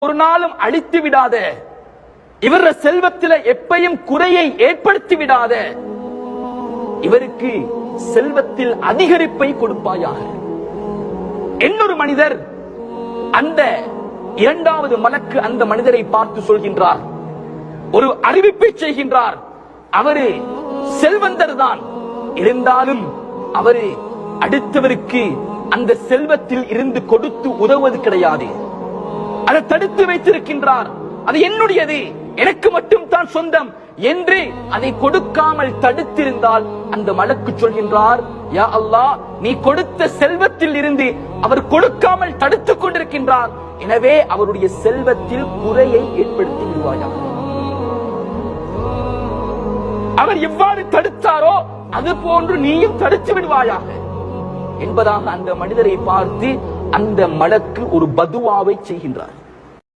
ஒரு நாளும் அழித்து விடாத, இவர செல்வத்தில எப்பையும் குறையை ஏற்படுத்தி விடாத, இவருக்கு செல்வத்தில் அதிகரிப்பை கொடுப்பாயாக. இன்னொரு மனிதர் அந்த இரண்டாவது மலக்கு அந்த மனிதரை பார்த்து சொல்கின்றார், ஒரு அறிவிப்பை செய்கின்றார். அவரு செல்வந்தர் தான், இருந்தாலும் அவரு அடுத்தவருக்கு அந்த செல்வத்தில் இருந்து கொடுத்து உதவுவது கிடையாது. அதை தடுத்து வைத்திருக்கின்றார். அது என்னுடையது, எனக்கு மட்டும் தான் சொந்தம் என்று அதை கொடுக்காமல் தடுத்திருந்தால் அந்த மலக்கு சொல்கின்றார், யா அல்லாஹ், நீ கொடுத்த செல்வத்தில் இருந்து அவர் கொடுக்காமல் தடுத்துக் கொண்டிருக்கின்றார், எனவே அவருடைய செல்வத்தில் குறையை ஏற்படுத்தி விடுவாயா. அவர் எவ்வாறு தடுத்தாரோ அது போன்று நீயும் தடுத்து விடுவாயாக என்பதாக அந்த மனிதரை பார்த்து அந்த மலக்கு ஒரு பதுவாவை செய்கின்றார்.